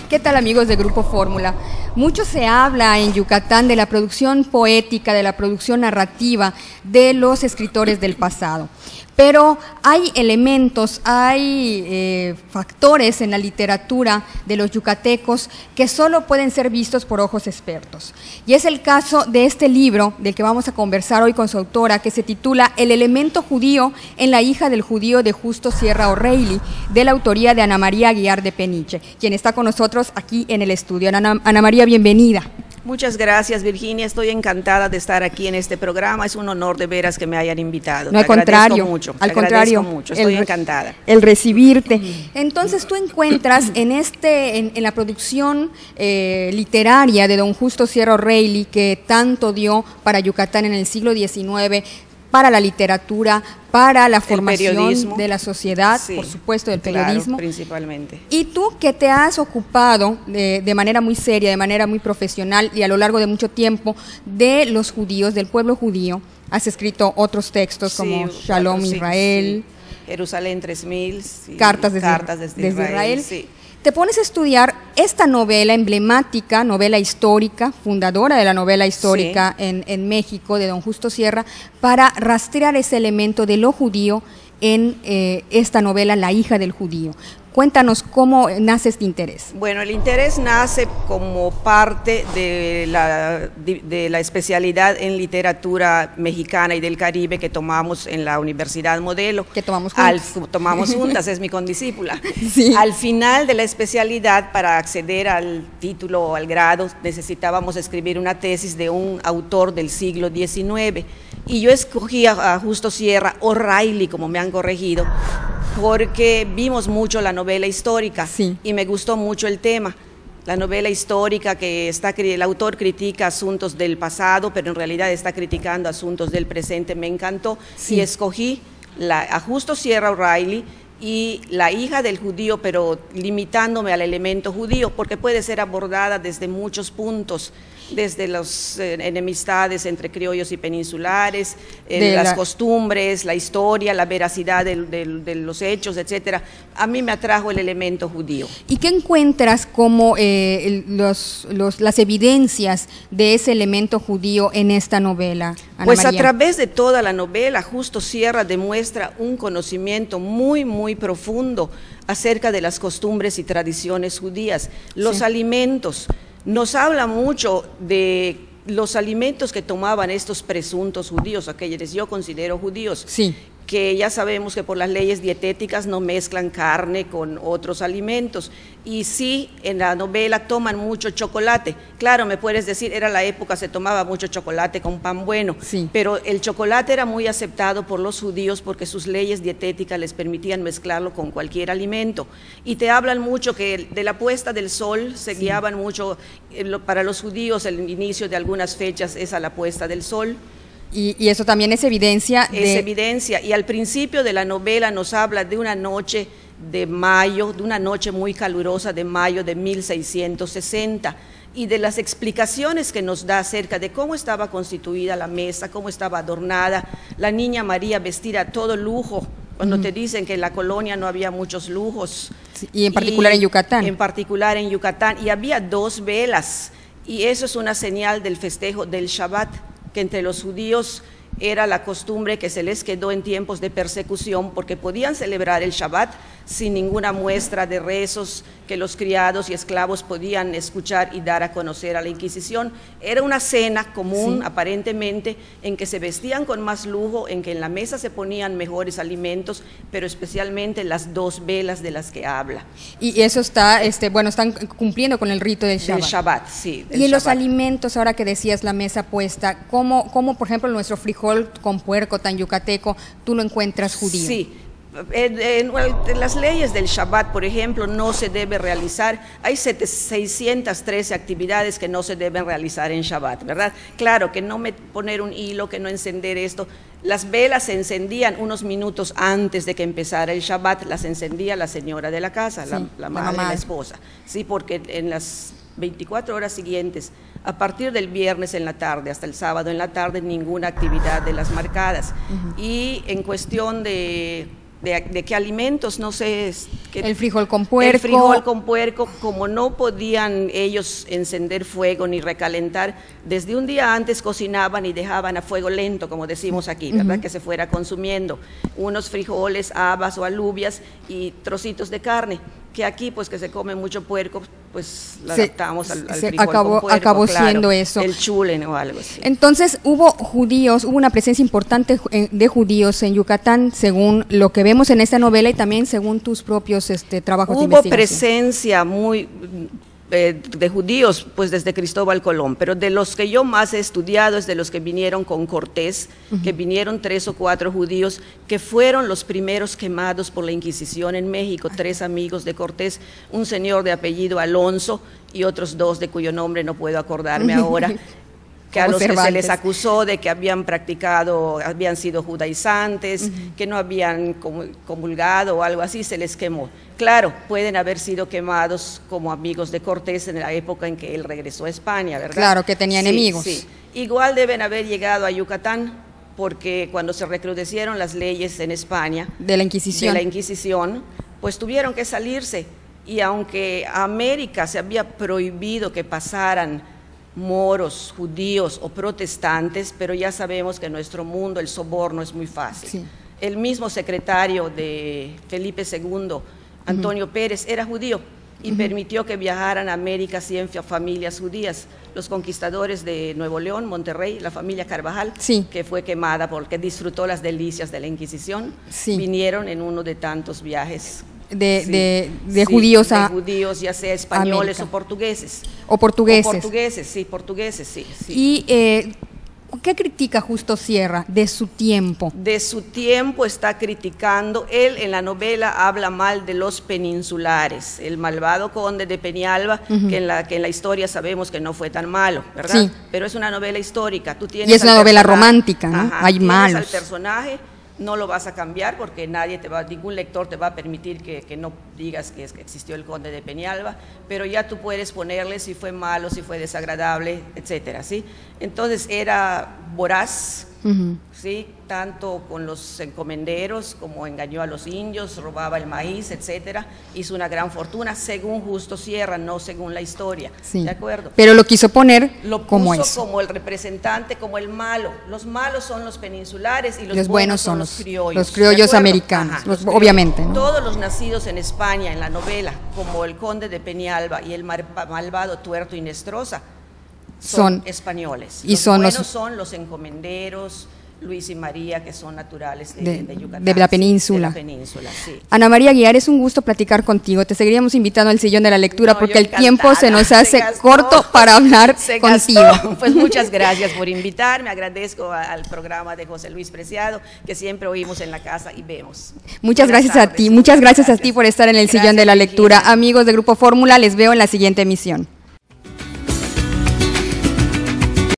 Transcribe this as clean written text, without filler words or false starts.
¿Qué tal, amigos de Grupo Fórmula? Mucho se habla en Yucatán de la producción poética, de la producción narrativa de los escritores del pasado. Pero hay elementos, hay factores en la literatura de los yucatecos que solo pueden ser vistos por ojos expertos. Y es el caso de este libro del que vamos a conversar hoy con su autora, que se titula El elemento judío en la hija del judío de Justo Sierra O'Reilly, de la autoría de Ana María Aguiar de Peniche, quien está con nosotros aquí en el estudio. Ana María, bienvenida. Muchas gracias, Virginia. Estoy encantada de estar aquí en este programa. Es un honor de veras que me hayan invitado. No, al contrario, al contrario, mucho. Estoy encantada. El recibirte. Entonces, tú encuentras en la producción literaria de don Justo Sierra O'Reilly, que tanto dio para Yucatán en el siglo XIX, para la literatura, para la formación de la sociedad, sí, por supuesto, del periodismo. Claro, principalmente. Y tú, que te has ocupado de manera muy seria, de manera muy profesional y a lo largo de mucho tiempo de los judíos, del pueblo judío, has escrito otros textos como Shalom Israel, Jerusalén 3000, sí, Cartas desde Israel. Sí. Te pones a estudiar esta novela emblemática, novela histórica, fundadora de la novela histórica, sí, en México, de don Justo Sierra, para rastrear ese elemento de lo judío en esta novela, La hija del judío. Cuéntanos cómo nace este interés. Bueno, el interés nace como parte de la especialidad en literatura mexicana y del Caribe que tomamos en la Universidad Modelo. Que tomamos juntas. Tomamos juntas, es mi condiscípula. Sí. Al final de la especialidad, para acceder al título o al grado, necesitábamos escribir una tesis de un autor del siglo XIX. Y yo escogí a Justo Sierra O'Reilly, como me han corregido, porque vimos mucho la novela histórica, sí, y me gustó mucho el tema. La novela histórica el autor critica asuntos del pasado, pero en realidad está criticando asuntos del presente, me encantó, sí, y escogí a Justo Sierra O'Reilly y La hija del judío, pero limitándome al elemento judío, porque puede ser abordada desde muchos puntos, desde las enemistades entre criollos y peninsulares, las costumbres, la historia, la veracidad de los hechos, etcétera. A mí me atrajo el elemento judío. ¿Y qué encuentras como las evidencias de ese elemento judío en esta novela, Ana Pues María? A través de toda la novela, Justo Sierra demuestra un conocimiento muy, muy profundo acerca de las costumbres y tradiciones judías, los sí, alimentos. Nos habla mucho de los alimentos que tomaban estos presuntos judíos, aquellos yo considero judíos, sí, que ya sabemos que por las leyes dietéticas no mezclan carne con otros alimentos. Y sí, en la novela toman mucho chocolate. Claro, me puedes decir, era la época, se tomaba mucho chocolate con pan bueno, sí, pero el chocolate era muy aceptado por los judíos porque sus leyes dietéticas les permitían mezclarlo con cualquier alimento. Y te hablan mucho que de la puesta del sol se sí, guiaban mucho, para los judíos el inicio de algunas fechas es a la puesta del sol. Y eso también es evidencia. Es evidencia, y al principio de la novela nos habla de una noche de mayo, de una noche muy calurosa de mayo de 1660, y de las explicaciones que nos da acerca de cómo estaba constituida la mesa, cómo estaba adornada, la niña María vestida a todo lujo, cuando te dicen que en la colonia no había muchos lujos. Sí, y en particular en Yucatán. En particular en Yucatán, y había 2 velas, y eso es una señal del festejo del Shabbat, que entre los judíos era la costumbre que se les quedó en tiempos de persecución, porque podían celebrar el Shabbat sin ninguna muestra de rezos que los criados y esclavos podían escuchar y dar a conocer a la Inquisición. Era una cena común, sí, aparentemente, en que se vestían con más lujo, en que en la mesa se ponían mejores alimentos, pero especialmente las 2 velas de las que habla. Y eso está, bueno, están cumpliendo con el rito del Shabbat. Del Shabbat, sí. Y en los alimentos, ahora que decías la mesa puesta, ¿cómo por ejemplo nuestro frijol con puerco tan yucateco, tú lo encuentras judío? Sí. En las leyes del Shabbat, por ejemplo, no se debe realizar, hay 613 actividades que no se deben realizar en Shabbat, ¿verdad? Claro, que no poner un hilo, que no encender esto. Las velas se encendían unos minutos antes de que empezara el Shabbat, las encendía la señora de la casa, sí, la madre, la esposa, sí, porque en las 24 horas siguientes, a partir del viernes en la tarde hasta el sábado en la tarde, ninguna actividad de las marcadas. Y en cuestión de qué alimentos, no sé. El frijol con puerco. El frijol con puerco, como no podían ellos encender fuego ni recalentar, desde un día antes cocinaban y dejaban a fuego lento, como decimos aquí, ¿verdad? Que se fuera consumiendo unos frijoles, habas o alubias y trocitos de carne, que aquí pues que se come mucho puerco, pues lo adaptamos al frijol con puerco, acabó claro, siendo eso. El chulen o algo así. Entonces hubo una presencia importante de judíos en Yucatán, según lo que vemos en esta novela y también según tus propios trabajos de investigación. Hubo presencia muy de judíos, pues desde Cristóbal Colón, pero de los que yo más he estudiado es de los que vinieron con Cortés, que vinieron 3 o 4 judíos, que fueron los primeros quemados por la Inquisición en México, 3 amigos de Cortés, un señor de apellido Alonso y otros 2 de cuyo nombre no puedo acordarme ahora, que a los que se les acusó de que habían sido judaizantes, que no habían comulgado o algo así, se les quemó. Claro, pueden haber sido quemados como amigos de Cortés en la época en que él regresó a España, ¿verdad? Claro, que tenía enemigos. Sí. Igual deben haber llegado a Yucatán, porque cuando se recrudecieron las leyes en España de la Inquisición, pues tuvieron que salirse. Y aunque a América se había prohibido que pasaran moros, judíos o protestantes, pero ya sabemos que en nuestro mundo el soborno es muy fácil. Sí. El mismo secretario de Felipe II, Antonio Pérez, era judío y permitió que viajaran a América 100 familias judías. Los conquistadores de Nuevo León, Monterrey, la familia Carvajal, que fue quemada porque disfrutó las delicias de la Inquisición, vinieron en uno de tantos viajes de judíos a judíos, ya sea españoles América. O portugueses. Portugueses, sí. Y ¿qué critica Justo Sierra de su tiempo? De su tiempo está criticando, él en la novela habla mal de los peninsulares, el malvado conde de Peñalba, que en la historia sabemos que no fue tan malo, ¿verdad? Sí. Pero es una novela histórica. Tú tienes y es una novela romántica, ¿no? Hay malos. Al personaje, no lo vas a cambiar porque ningún lector te va a permitir que no digas que existió el conde de Peñalba, pero ya tú puedes ponerle si fue malo, si fue desagradable, etcétera, ¿sí? Entonces era voraz, ¿sí? Tanto con los encomenderos como engañó a los indios, robaba el maíz, etcétera, hizo una gran fortuna según Justo Sierra, no según la historia, ¿de acuerdo? Pero lo quiso poner como eso. Como el representante, como el malo. Los malos son los peninsulares y los buenos son los criollos. Los criollos americanos, obviamente, ¿no? Todos los nacidos en España en la novela, como el conde de Peñalba y el malvado Tuerto y Nestrosa, son españoles. Los buenos son los encomenderos, Luis y María, que son naturales de Yucatán. De la península. De la península, sí. Ana María Guiar, es un gusto platicar contigo. Te seguiríamos invitando al sillón de la lectura porque el tiempo se nos hace corto para hablar contigo. Pues muchas gracias por invitarme. Agradezco al programa de José Luis Preciado, que siempre oímos en la casa y vemos. Muchas gracias a ti. Muchas gracias a ti por estar en el sillón de la lectura. Amigos de Grupo Fórmula, les veo en la siguiente emisión.